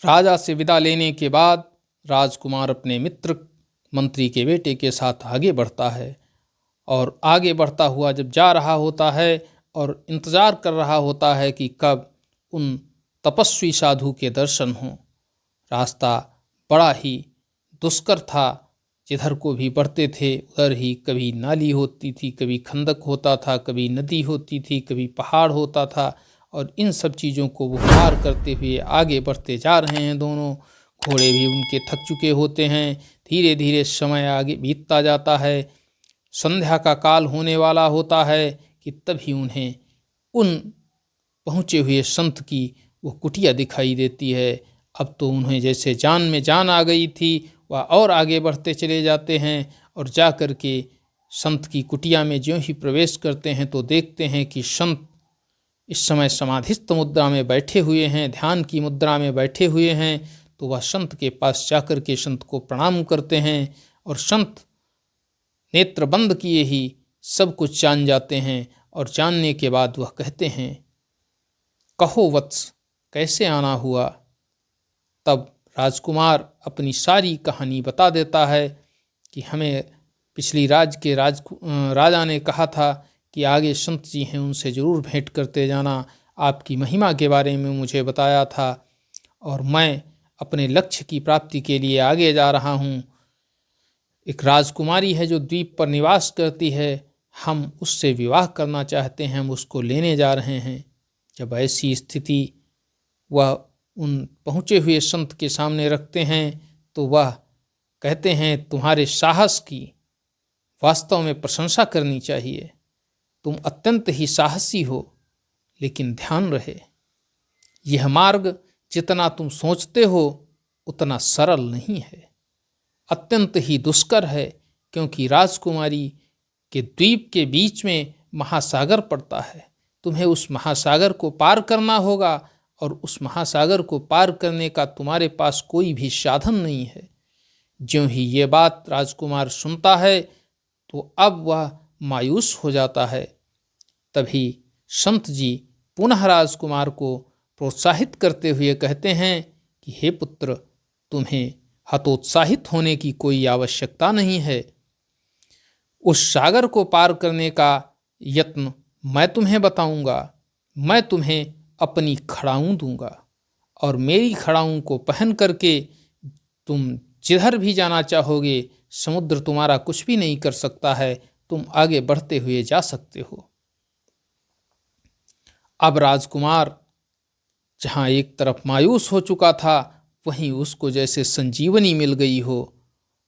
राजा से विदा लेने के बाद राजकुमार अपने मित्र मंत्री के बेटे के साथ आगे बढ़ता है और आगे बढ़ता हुआ जब जा रहा होता है और इंतज़ार कर रहा होता है कि कब उन तपस्वी साधु के दर्शन हों। रास्ता बड़ा ही दुष्कर था, जिधर को भी बढ़ते थे उधर ही कभी नाली होती थी, कभी खंदक होता था, कभी नदी होती थी, कभी पहाड़ होता था, और इन सब चीज़ों को वो पार करते हुए आगे बढ़ते जा रहे हैं। दोनों घोड़े भी उनके थक चुके होते हैं। धीरे धीरे समय आगे बीतता जाता है। संध्या का काल होने वाला होता है कि तभी उन्हें उन पहुँचे हुए संत की वो कुटिया दिखाई देती है। अब तो उन्हें जैसे जान में जान आ गई थी, वह और आगे बढ़ते चले जाते हैं और जा कर के संत की कुटिया में ज्यों ही प्रवेश करते हैं तो देखते हैं कि संत इस समय समाधिस्थ मुद्रा में बैठे हुए हैं, ध्यान की मुद्रा में बैठे हुए हैं। तो वह संत के पास जाकर के संत को प्रणाम करते हैं और संत नेत्र बंद किए ही सब कुछ जान जाते हैं। और जानने के बाद वह कहते हैं, कहो वत्स, कैसे आना हुआ। तब राजकुमार अपनी सारी कहानी बता देता है कि हमें पिछली राजा ने कहा था कि आगे संत जी हैं, उनसे ज़रूर भेंट करते जाना, आपकी महिमा के बारे में मुझे बताया था और मैं अपने लक्ष्य की प्राप्ति के लिए आगे जा रहा हूँ। एक राजकुमारी है जो द्वीप पर निवास करती है, हम उससे विवाह करना चाहते हैं, हम उसको लेने जा रहे हैं। जब ऐसी स्थिति वह उन पहुँचे हुए संत के सामने रखते हैं तो वह कहते हैं, तुम्हारे साहस की वास्तव में प्रशंसा करनी चाहिए, तुम अत्यंत ही साहसी हो, लेकिन ध्यान रहे यह मार्ग जितना तुम सोचते हो उतना सरल नहीं है, अत्यंत ही दुष्कर है, क्योंकि राजकुमारी के द्वीप के बीच में महासागर पड़ता है। तुम्हें उस महासागर को पार करना होगा और उस महासागर को पार करने का तुम्हारे पास कोई भी साधन नहीं है। ज्यों ही ये बात राजकुमार सुनता है तो अब वह मायूस हो जाता है। तभी संत जी पुनः राजकुमार को प्रोत्साहित करते हुए कहते हैं कि हे पुत्र, तुम्हें हतोत्साहित होने की कोई आवश्यकता नहीं है। उस सागर को पार करने का यत्न मैं तुम्हें बताऊंगा। मैं तुम्हें अपनी खड़ाऊं दूंगा और मेरी खड़ाऊं को पहन करके तुम जिधर भी जाना चाहोगे, समुद्र तुम्हारा कुछ भी नहीं कर सकता है, तुम आगे बढ़ते हुए जा सकते हो। अब राजकुमार जहाँ एक तरफ मायूस हो चुका था, वहीं उसको जैसे संजीवनी मिल गई हो।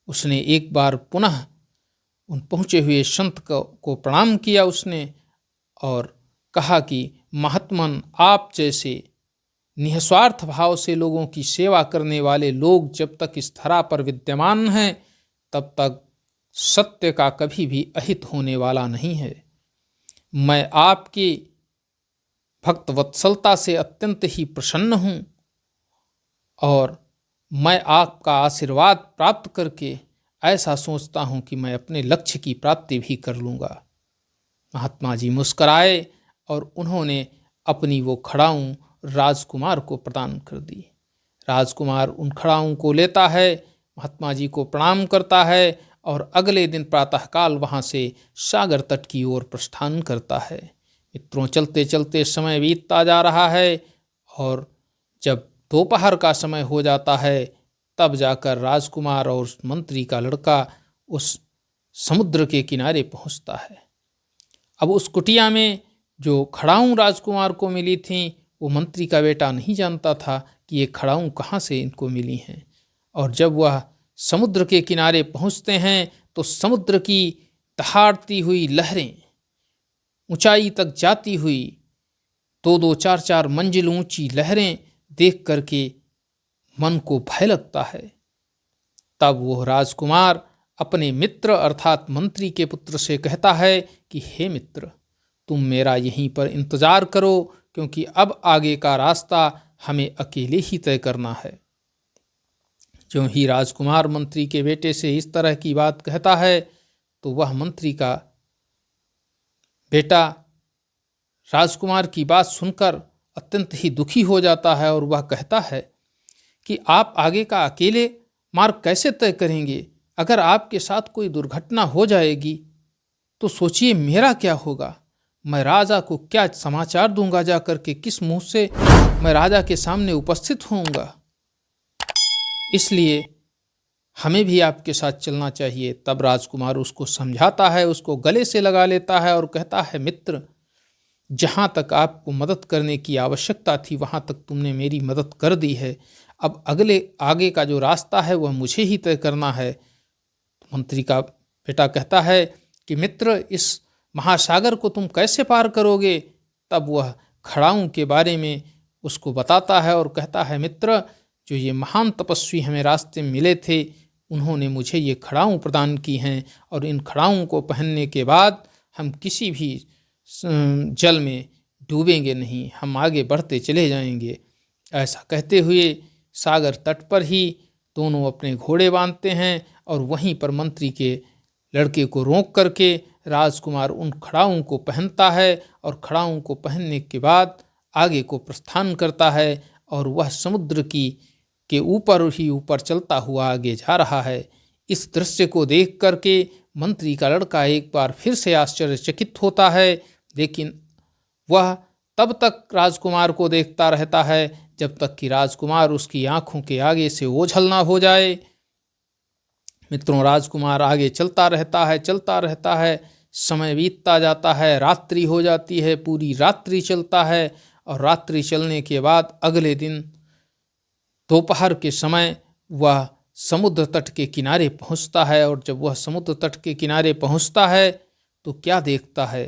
उसने एक बार पुनः उन पहुँचे हुए संत को प्रणाम किया उसने और कहा कि महात्मन, आप जैसे निस्वार्थ भाव से लोगों की सेवा करने वाले लोग जब तक इस धरा पर विद्यमान हैं, तब तक सत्य का कभी भी अहित होने वाला नहीं है। मैं आपकी भक्त वत्सलता से अत्यंत ही प्रसन्न हूँ और मैं आपका आशीर्वाद प्राप्त करके ऐसा सोचता हूँ कि मैं अपने लक्ष्य की प्राप्ति भी कर लूँगा। महात्मा जी मुस्कराए और उन्होंने अपनी वो खड़ाऊं राजकुमार को प्रदान कर दी। राजकुमार उन खड़ाऊं को लेता है, महात्मा जी को प्रणाम करता है और अगले दिन प्रातःकाल वहाँ से सागर तट की ओर प्रस्थान करता है। मित्रों, चलते चलते समय बीतता जा रहा है और जब दोपहर का समय हो जाता है तब जाकर राजकुमार और उस मंत्री का लड़का उस समुद्र के किनारे पहुँचता है। अब उस कुटिया में जो खड़ाऊं राजकुमार को मिली थी, वो मंत्री का बेटा नहीं जानता था कि ये खड़ाऊं कहाँ से इनको मिली हैं। और जब वह समुद्र के किनारे पहुँचते हैं तो समुद्र की दहाड़ती हुई लहरें ऊंचाई तक जाती हुई 2-2, 4-4 मंजिल ऊंची लहरें देख करके मन को भय लगता है। तब वो राजकुमार अपने मित्र अर्थात मंत्री के पुत्र से कहता है कि हे मित्र, तुम मेरा यहीं पर इंतज़ार करो, क्योंकि अब आगे का रास्ता हमें अकेले ही तय करना है। जो ही राजकुमार मंत्री के बेटे से इस तरह की बात कहता है तो वह मंत्री का बेटा राजकुमार की बात सुनकर अत्यंत ही दुखी हो जाता है और वह कहता है कि आप आगे का अकेले मार्ग कैसे तय करेंगे? अगर आपके साथ कोई दुर्घटना हो जाएगी तो सोचिए मेरा क्या होगा? मैं राजा को क्या समाचार दूंगा जाकर के? किस मुंह से मैं राजा के सामने उपस्थित होऊंगा? इसलिए हमें भी आपके साथ चलना चाहिए। तब राजकुमार उसको समझाता है, उसको गले से लगा लेता है और कहता है, मित्र, जहाँ तक आपको मदद करने की आवश्यकता थी वहाँ तक तुमने मेरी मदद कर दी है। अब आगे का जो रास्ता है वह मुझे ही तय करना है। मंत्री का बेटा कहता है कि मित्र, इस महासागर को तुम कैसे पार करोगे? तब वह खड़ाऊं के बारे में उसको बताता है और कहता है, मित्र, जो ये महान तपस्वी हमें रास्ते में मिले थे उन्होंने मुझे ये खड़ाऊं प्रदान की हैं और इन खड़ाऊं को पहनने के बाद हम किसी भी जल में डूबेंगे नहीं, हम आगे बढ़ते चले जाएंगे। ऐसा कहते हुए सागर तट पर ही दोनों अपने घोड़े बांधते हैं और वहीं पर मंत्री के लड़के को रोक करके राजकुमार उन खड़ाऊं को पहनता है और खड़ाऊं को पहनने के बाद आगे को प्रस्थान करता है और वह समुद्र के ऊपर ही ऊपर चलता हुआ आगे जा रहा है। इस दृश्य को देख करके मंत्री का लड़का एक बार फिर से आश्चर्यचकित होता है, लेकिन वह तब तक राजकुमार को देखता रहता है जब तक कि राजकुमार उसकी आंखों के आगे से ओझल ना हो जाए। मित्रों, राजकुमार आगे चलता रहता है, समय बीतता जाता है, रात्रि हो जाती है, पूरी रात्रि चलता है और रात्रि चलने के बाद अगले दिन दोपहर के समय वह समुद्र तट के किनारे पहुंचता है। और जब वह समुद्र तट के किनारे पहुंचता है तो क्या देखता है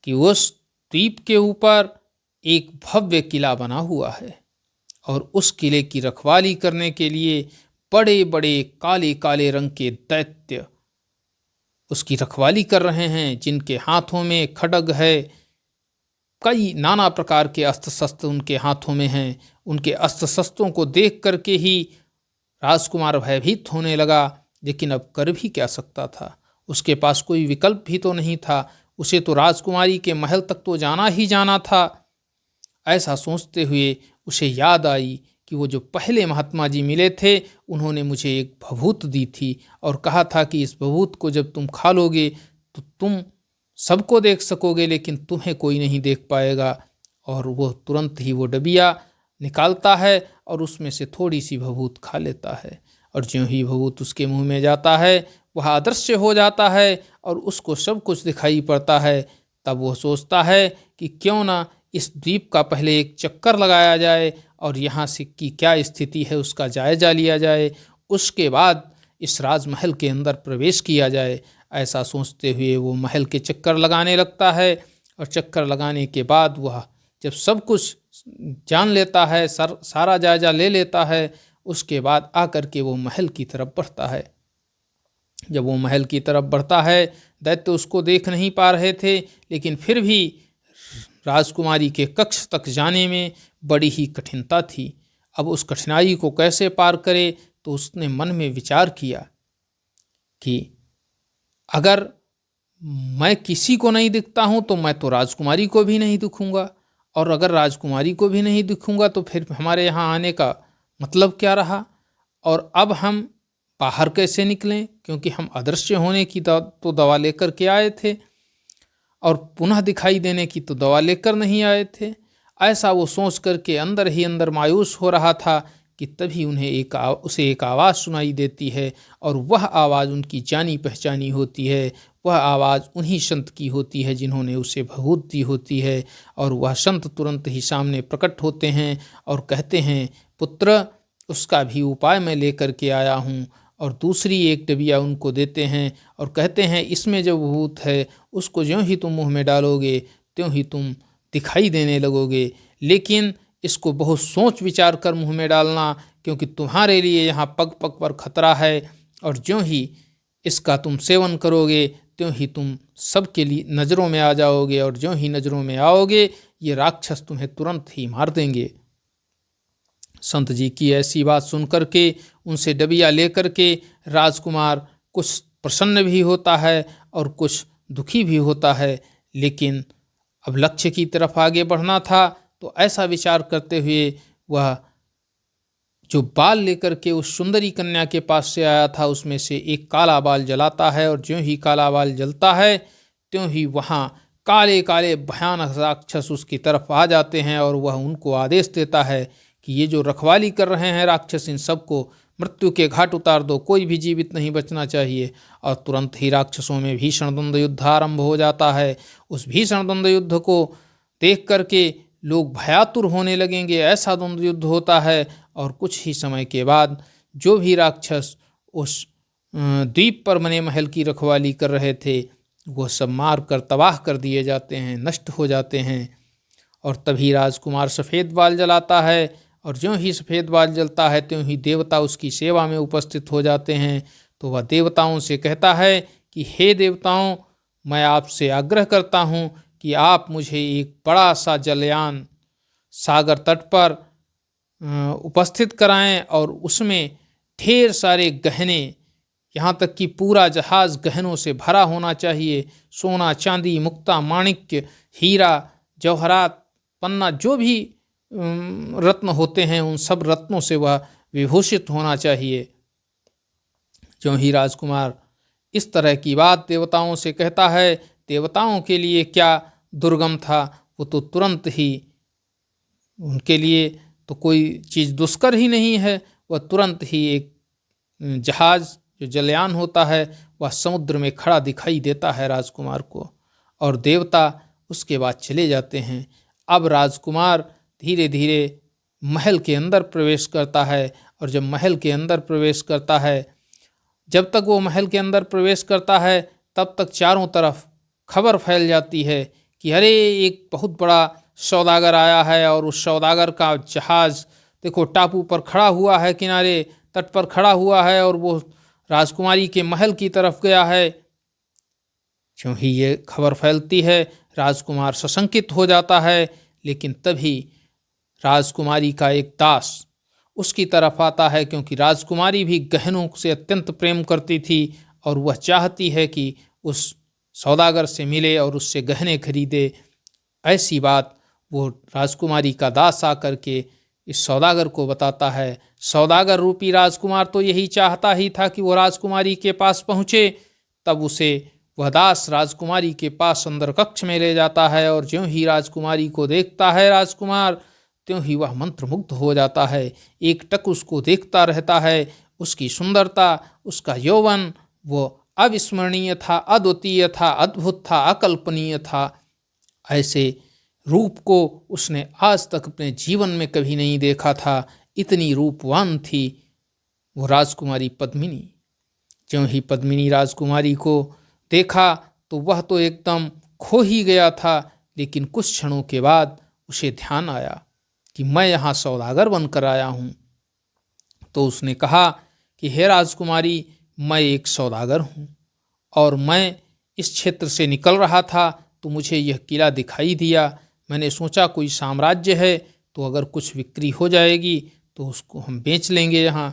कि उस द्वीप के ऊपर एक भव्य किला बना हुआ है और उस किले की रखवाली करने के लिए बड़े बड़े काले काले रंग के दैत्य उसकी रखवाली कर रहे हैं, जिनके हाथों में खड्ग है। कई नाना प्रकार के अस्त्र शस्त्र उनके हाथों में हैं। उनके अस्त्र शस्त्रों को देख करके ही राजकुमार भयभीत होने लगा, लेकिन अब कर भी क्या सकता था? उसके पास कोई विकल्प भी तो नहीं था। उसे तो राजकुमारी के महल तक तो जाना ही जाना था। ऐसा सोचते हुए उसे याद आई कि वो जो पहले महात्मा जी मिले थे उन्होंने मुझे एक भभूत दी थी और कहा था कि इस भभूत को जब तुम खा लोगे तो तुम सबको देख सकोगे लेकिन तुम्हें कोई नहीं देख पाएगा। और वो तुरंत ही वो डबिया निकालता है और उसमें से थोड़ी सी भभूत खा लेता है और ज्यों ही भभूत उसके मुंह में जाता है वह अदृश्य हो जाता है और उसको सब कुछ दिखाई पड़ता है। तब वो सोचता है कि क्यों ना इस द्वीप का पहले एक चक्कर लगाया जाए और यहाँ से की क्या स्थिति है उसका जायजा लिया जाए, उसके बाद इस राजमहल के अंदर प्रवेश किया जाए। ऐसा सोचते हुए वो महल के चक्कर लगाने लगता है और चक्कर लगाने के बाद वह जब सब कुछ जान लेता है, सारा जायजा ले लेता है, उसके बाद आकर के वो महल की तरफ बढ़ता है। जब वो महल की तरफ बढ़ता है, दैत्य उसको देख नहीं पा रहे थे, लेकिन फिर भी राजकुमारी के कक्ष तक जाने में बड़ी ही कठिनता थी। अब उस कठिनाई को कैसे पार करे, तो उसने मन में विचार किया कि अगर मैं किसी को नहीं दिखता हूँ तो मैं तो राजकुमारी को भी नहीं दिखूंगा, और अगर राजकुमारी को भी नहीं दिखूंगा तो फिर हमारे यहाँ आने का मतलब क्या रहा। और अब हम बाहर कैसे निकलें, क्योंकि हम अदृश्य होने की तो दवा लेकर के आए थे और पुनः दिखाई देने की तो दवा लेकर नहीं आए थे। ऐसा वो सोच करके अंदर ही अंदर मायूस हो रहा था कि तभी उसे एक आवाज़ सुनाई देती है और वह आवाज़ उनकी जानी पहचानी होती है। वह आवाज़ उन्हीं संत की होती है जिन्होंने उसे भभूत दी होती है। और वह संत तुरंत ही सामने प्रकट होते हैं और कहते हैं, पुत्र, उसका भी उपाय मैं लेकर के आया हूँ। और दूसरी एक डबिया उनको देते हैं और कहते हैं, इसमें जो भभूत है उसको ज्यों ही तुम मुँह में डालोगे त्यों ही तुम दिखाई देने लगोगे, लेकिन इसको बहुत सोच विचार कर मुंह में डालना, क्योंकि तुम्हारे लिए यहाँ पग पग पर खतरा है। और ज्यों ही इसका तुम सेवन करोगे त्यों ही तुम सबके लिए नज़रों में आ जाओगे, और ज्यों ही नज़रों में आओगे ये राक्षस तुम्हें तुरंत ही मार देंगे। संत जी की ऐसी बात सुनकर के उनसे डबिया लेकर के राजकुमार कुछ प्रसन्न भी होता है और कुछ दुखी भी होता है, लेकिन अब लक्ष्य की तरफ आगे बढ़ना था। तो ऐसा विचार करते हुए वह जो बाल लेकर के उस सुंदरी कन्या के पास से आया था उसमें से एक काला बाल जलाता है, और ज्यों ही काला बाल जलता है त्यों ही वहाँ काले काले भयानक राक्षस उसकी तरफ आ जाते हैं, और वह उनको आदेश देता है कि ये जो रखवाली कर रहे हैं राक्षस, इन सबको मृत्यु के घाट उतार दो, कोई भी जीवित नहीं बचना चाहिए। और तुरंत ही राक्षसों में भीषण द्वंद्व युद्ध आरंभ हो जाता है। उस भीषण द्वंद्व युद्ध को देख करके लोग भयातुर होने लगेंगे, ऐसा द्वंद्व युद्ध होता है। और कुछ ही समय के बाद जो भी राक्षस उस द्वीप पर बने महल की रखवाली कर रहे थे वो सब मार कर तबाह कर दिए जाते हैं, नष्ट हो जाते हैं। और तभी राजकुमार सफ़ेद बाल जलाता है, और ज्यों ही सफ़ेद बाल जलता है त्यों ही देवता उसकी सेवा में उपस्थित हो जाते हैं। तो वह देवताओं से कहता है कि हे देवताओं, मैं आपसे आग्रह करता हूँ कि आप मुझे एक बड़ा सा जलयान सागर तट पर उपस्थित कराएं, और उसमें ढेर सारे गहने, यहाँ तक कि पूरा जहाज़ गहनों से भरा होना चाहिए। सोना, चांदी, मुक्ता, माणिक्य, हीरा, जवाहरात, पन्ना, जो भी रत्न होते हैं उन सब रत्नों से वह विभूषित होना चाहिए। जो ही राजकुमार इस तरह की बात देवताओं से कहता है, देवताओं के लिए क्या दुर्गम था, वो तो तुरंत ही, उनके लिए तो कोई चीज़ दुष्कर ही नहीं है, वह तुरंत ही एक जहाज़ जो जलयान होता है वह समुद्र में खड़ा दिखाई देता है राजकुमार को, और देवता उसके बाद चले जाते हैं। अब राजकुमार धीरे धीरे महल के अंदर प्रवेश करता है, और जब महल के अंदर प्रवेश करता है, जब तक वो महल के अंदर प्रवेश करता है तब तक चारों तरफ खबर फैल जाती है कि अरे एक बहुत बड़ा सौदागर आया है, और उस सौदागर का जहाज़ देखो टापू पर खड़ा हुआ है, किनारे तट पर खड़ा हुआ है, और वो राजकुमारी के महल की तरफ गया है। क्यों ही ये खबर फैलती है राजकुमार सशंकित हो जाता है, लेकिन तभी राजकुमारी का एक दास उसकी तरफ आता है, क्योंकि राजकुमारी भी गहनों से अत्यंत प्रेम करती थी, और वह चाहती है कि उस सौदागर से मिले और उससे गहने खरीदे। ऐसी बात वो राजकुमारी का दास आकर के इस सौदागर को बताता है। सौदागर रूपी राजकुमार तो यही चाहता ही था कि वो राजकुमारी के पास पहुँचे। तब उसे वह दास राजकुमारी के पास अंदर कक्ष में ले जाता है, और ज्यों ही राजकुमारी को देखता है राजकुमार, त्यों ही वह मंत्रमुग्ध हो जाता है। एक टक उसको देखता रहता है। उसकी सुंदरता, उसका यौवन वो अविस्मरणीय था, अद्वितीय था, अद्भुत था, अकल्पनीय था। ऐसे रूप को उसने आज तक अपने जीवन में कभी नहीं देखा था। इतनी रूपवान थी वो राजकुमारी पद्मिनी। ज्यों ही पद्मिनी राजकुमारी को देखा तो वह तो एकदम खो ही गया था, लेकिन कुछ क्षणों के बाद उसे ध्यान आया कि मैं यहाँ सौदागर बनकर आया हूँ। तो उसने कहा कि हे राजकुमारी, मैं एक सौदागर हूँ, और मैं इस क्षेत्र से निकल रहा था तो मुझे यह किला दिखाई दिया। मैंने सोचा कोई साम्राज्य है तो अगर कुछ बिक्री हो जाएगी तो उसको हम बेच लेंगे यहाँ।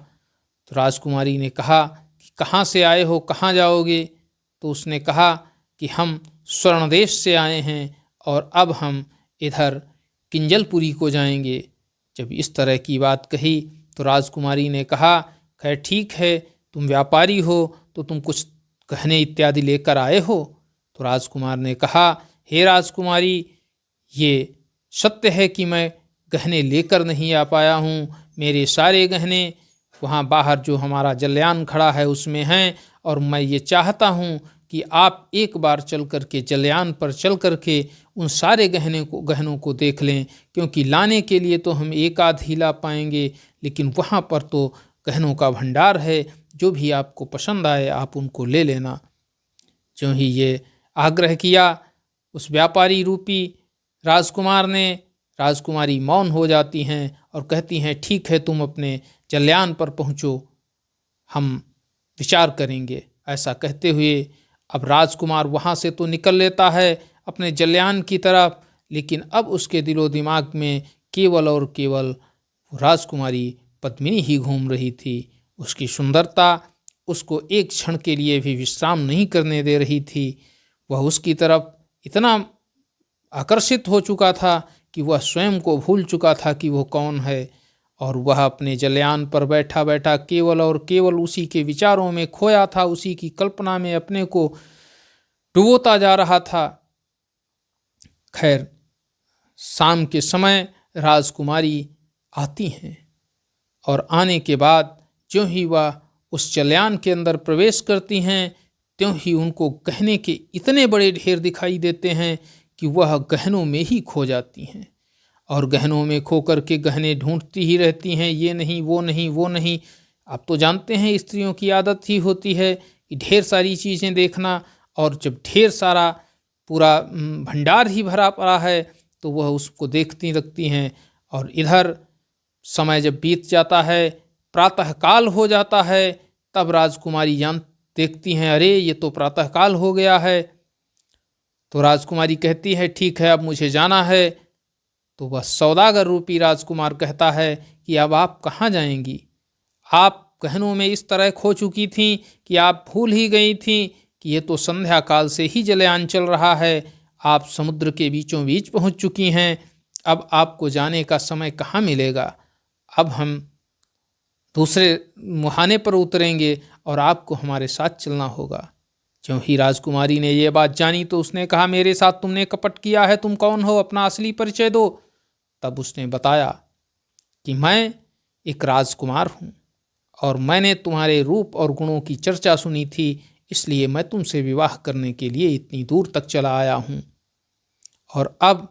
तो राजकुमारी ने कहा कि कहाँ से आए हो, कहाँ जाओगे? तो उसने कहा कि हम स्वर्ण देश से आए हैं, और अब हम इधर किंजलपुरी को जाएंगे। जब इस तरह की बात कही तो राजकुमारी ने कहा, खैर ठीक है, तुम व्यापारी हो तो तुम कुछ गहने इत्यादि लेकर आए हो? तो राजकुमार ने कहा, हे राजकुमारी, ये सत्य है कि मैं गहने लेकर नहीं आ पाया हूँ। मेरे सारे गहने वहाँ बाहर जो हमारा जलयान खड़ा है उसमें हैं, और मैं ये चाहता हूँ कि आप एक बार चल कर के जलयान पर चल कर के उन सारे गहनों को देख लें, क्योंकि लाने के लिए तो हम एक आध ही ला पाएंगे, लेकिन वहाँ पर तो गहनों का भंडार है। जो भी आपको पसंद आए आप उनको ले लेना। जो ही ये आग्रह किया उस व्यापारी रूपी राजकुमार ने, राजकुमारी मौन हो जाती हैं और कहती हैं, ठीक है, तुम अपने जलयान पर पहुँचो, हम विचार करेंगे। ऐसा कहते हुए अब राजकुमार वहाँ से तो निकल लेता है अपने जलयान की तरफ, लेकिन अब उसके दिलो दिमाग में केवल और केवल राजकुमारी पद्मिनी ही घूम रही थी। उसकी सुंदरता उसको एक क्षण के लिए भी विश्राम नहीं करने दे रही थी। वह उसकी तरफ इतना आकर्षित हो चुका था कि वह स्वयं को भूल चुका था कि वो कौन है, और वह अपने जलयान पर बैठा बैठा केवल और केवल उसी के विचारों में खोया था, उसी की कल्पना में अपने को डुबोता जा रहा था। खैर, शाम के समय राजकुमारी आती हैं और आने के बाद ज्यों ही वह उस जलयान के अंदर प्रवेश करती हैं, त्यों ही उनको गहने के इतने बड़े ढेर दिखाई देते हैं कि वह गहनों में ही खो जाती हैं और गहनों में खो कर के गहने ढूंढती ही रहती हैं, ये नहीं वो नहीं वो नहीं। आप तो जानते हैं स्त्रियों की आदत ही होती है कि ढेर सारी चीज़ें देखना, और जब ढेर सारा पूरा भंडार ही भरा पड़ा है तो वह उसको देखती रखती हैं। और इधर समय जब बीत जाता है, प्रातःकाल हो जाता है, तब राजकुमारी देखती हैं, अरे ये तो प्रातःकाल हो गया है। तो राजकुमारी कहती है, ठीक है, अब मुझे जाना है। तो वह सौदागर रूपी राजकुमार कहता है कि अब आप कहाँ जाएंगी? आप गहनों में इस तरह खो चुकी थीं कि आप भूल ही गई थीं कि ये तो संध्या काल से ही जलयान चल रहा है। आप समुद्र के बीचों बीच पहुँच चुकी हैं, अब आपको जाने का समय कहाँ मिलेगा? अब हम दूसरे मुहाने पर उतरेंगे और आपको हमारे साथ चलना होगा। ज्यों ही राजकुमारी ने ये बात जानी तो उसने कहा, मेरे साथ तुमने कपट किया है, तुम कौन हो? अपना असली परिचय दो। तब उसने बताया कि मैं एक राजकुमार हूँ और मैंने तुम्हारे रूप और गुणों की चर्चा सुनी थी, इसलिए मैं तुमसे विवाह करने के लिए इतनी दूर तक चला आया हूँ। और अब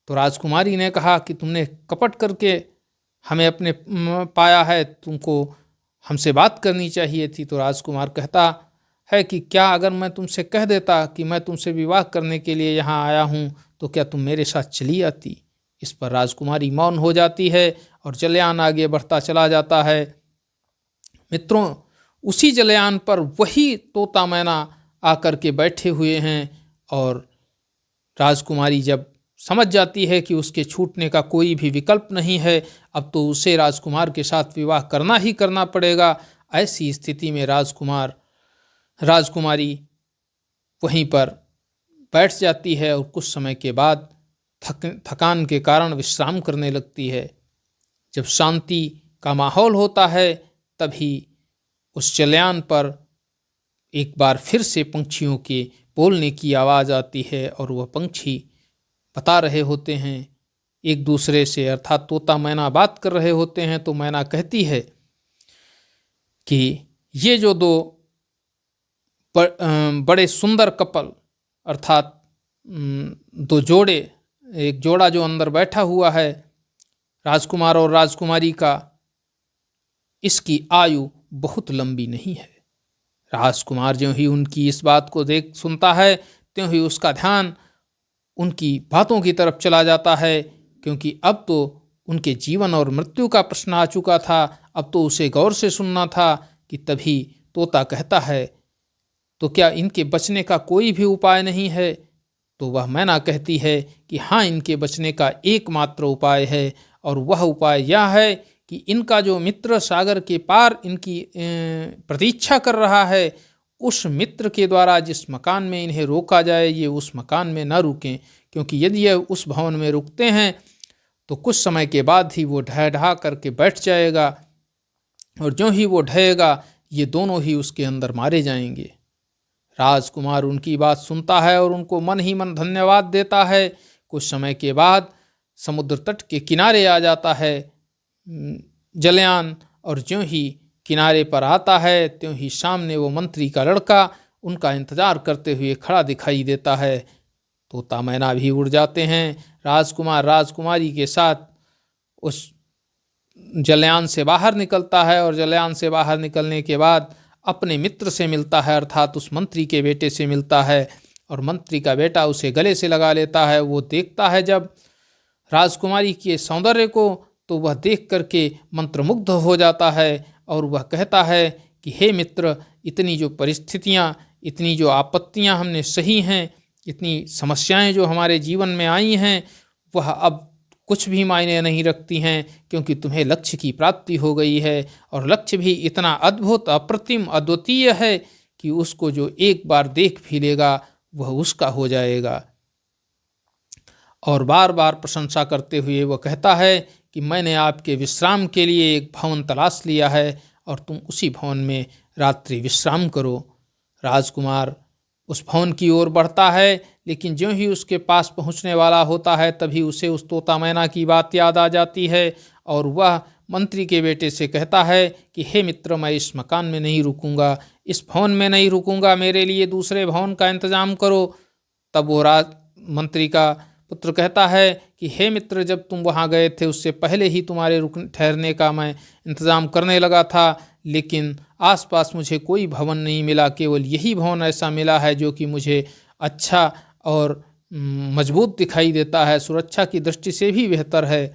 तो राजकुमारी ने कहा कि तुमने कपट करके हमें अपने पाया है, तुमको हमसे बात करनी चाहिए थी। तो राजकुमार कहता है कि क्या अगर मैं तुमसे कह देता कि मैं तुमसे विवाह करने के लिए यहाँ आया हूँ तो क्या तुम मेरे साथ चली आती? इस पर राजकुमारी मौन हो जाती है और जलयान आगे बढ़ता चला जाता है। मित्रों, उसी जलयान पर वही तोता मैना आकर के बैठे हुए हैं और राजकुमारी जब समझ जाती है कि उसके छूटने का कोई भी विकल्प नहीं है, अब तो उसे राजकुमार के साथ विवाह करना ही करना पड़ेगा। ऐसी स्थिति में राजकुमारी वहीं पर बैठ जाती है और कुछ समय के बाद थकान के कारण विश्राम करने लगती है। जब शांति का माहौल होता है तभी उस जलयान पर एक बार फिर से पंछियों के बोलने की आवाज़ आती है और वह पंछी बता रहे होते हैं एक दूसरे से, अर्थात तोता मैना बात कर रहे होते हैं। तो मैना कहती है कि ये जो दो बड़े सुंदर कपल, अर्थात दो जोड़े, एक जोड़ा जो अंदर बैठा हुआ है राजकुमार और राजकुमारी का, इसकी आयु बहुत लंबी नहीं है। राजकुमार ज्यों ही उनकी इस बात को सुनता है त्यों ही उसका ध्यान उनकी बातों की तरफ चला जाता है, क्योंकि अब तो उनके जीवन और मृत्यु का प्रश्न आ चुका था। अब तो उसे गौर से सुनना था कि तभी तोता कहता है, तो क्या इनके बचने का कोई भी उपाय नहीं है? तो वह मैना कहती है कि हाँ, इनके बचने का एकमात्र उपाय है, और वह उपाय यह है कि इनका जो मित्र सागर के पार इनकी प्रतीक्षा कर रहा है, उस मित्र के द्वारा जिस मकान में इन्हें रोका जाए, ये उस मकान में न रुकें, क्योंकि यदि यह उस भवन में रुकते हैं तो कुछ समय के बाद ही वो ढह ढहा करके बैठ जाएगा, और जो ही वो ढहेगा ये दोनों ही उसके अंदर मारे जाएंगे। राजकुमार उनकी बात सुनता है और उनको मन ही मन धन्यवाद देता है। कुछ समय के बाद समुद्र तट के किनारे आ जाता है जलयान, और ज्यों ही किनारे पर आता है त्यों ही सामने वो मंत्री का लड़का उनका इंतजार करते हुए खड़ा दिखाई देता है। तोता मैना भी उड़ जाते हैं। राजकुमार राजकुमारी के साथ उस जलयान से बाहर निकलता है और जलयान से बाहर निकलने के बाद अपने मित्र से मिलता है, अर्थात उस मंत्री के बेटे से मिलता है, और मंत्री का बेटा उसे गले से लगा लेता है। वो देखता है जब राजकुमारी के सौंदर्य को तो वह देख करके मंत्रमुग्ध हो जाता है और वह कहता है कि हे मित्र, इतनी जो परिस्थितियाँ, इतनी जो आपत्तियाँ हमने सही हैं, इतनी समस्याएं जो हमारे जीवन में आई हैं, वह अब कुछ भी मायने नहीं रखती हैं, क्योंकि तुम्हें लक्ष्य की प्राप्ति हो गई है, और लक्ष्य भी इतना अद्भुत, अप्रतिम, अद्वितीय है कि उसको जो एक बार देख भी लेगा वह उसका हो जाएगा। और बार बार प्रशंसा करते हुए वह कहता है कि मैंने आपके विश्राम के लिए एक भवन तलाश लिया है और तुम उसी भवन में रात्रि विश्राम करो। राजकुमार उस भवन की ओर बढ़ता है, लेकिन ज्यों ही उसके पास पहुंचने वाला होता है तभी उसे उस तोता मैना की बात याद आ जाती है और वह मंत्री के बेटे से कहता है कि हे मित्र, मैं इस मकान में नहीं रुकूंगा, इस भवन में नहीं रुकूंगा, मेरे लिए दूसरे भवन का इंतजाम करो। तब वो मंत्री का पुत्र कहता है कि हे मित्र, जब तुम वहाँ गए थे उससे पहले ही तुम्हारे ठहरने का मैं इंतज़ाम करने लगा था, लेकिन आसपास मुझे कोई भवन नहीं मिला, केवल यही भवन ऐसा मिला है जो कि मुझे अच्छा और मजबूत दिखाई देता है, सुरक्षा की दृष्टि से भी बेहतर है।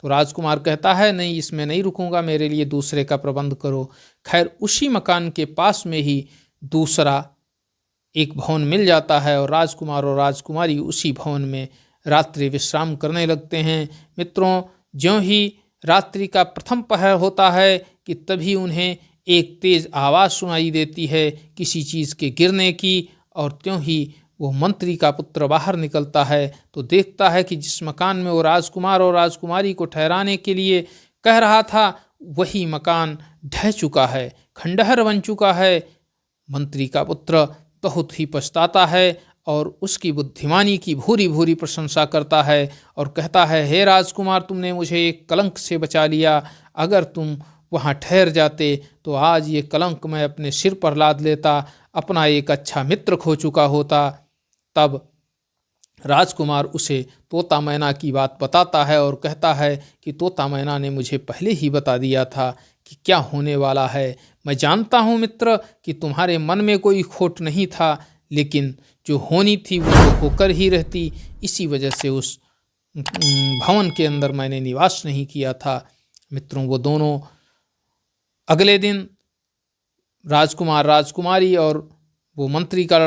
तो राजकुमार कहता है नहीं, इसमें नहीं रुकूंगा, मेरे लिए दूसरे का प्रबंध करो। खैर उसी मकान के पास में ही दूसरा एक भवन मिल जाता है और राजकुमार और राजकुमारी उसी भवन में रात्रि विश्राम करने लगते हैं। मित्रों, ज्यों ही रात्रि का प्रथम पहर होता है कि तभी उन्हें एक तेज आवाज़ सुनाई देती है किसी चीज़ के गिरने की, और त्यों ही वो मंत्री का पुत्र बाहर निकलता है तो देखता है कि जिस मकान में वो राजकुमार और राजकुमारी को ठहराने के लिए कह रहा था वही मकान ढह चुका है, खंडहर बन चुका है। मंत्री का पुत्र बहुत ही पछताता है और उसकी बुद्धिमानी की भूरी भूरी प्रशंसा करता है और कहता है, हे राजकुमार, तुमने मुझे एक कलंक से बचा लिया, अगर तुम वहाँ ठहर जाते तो आज ये कलंक मैं अपने सिर पर लाद लेता, अपना एक अच्छा मित्र खो चुका होता। तब राजकुमार उसे तोता मैना की बात बताता है और कहता है कि तोता मैना ने मुझे पहले ही बता दिया था कि क्या होने वाला है। मैं जानता हूँ मित्र कि तुम्हारे मन में कोई खोट नहीं था, लेकिन जो होनी थी वो तो होकर ही रहती, इसी वजह से उस भवन के अंदर मैंने निवास नहीं किया था। मित्रों, वो दोनों अगले दिन राजकुमार, राजकुमारी और वो मंत्री का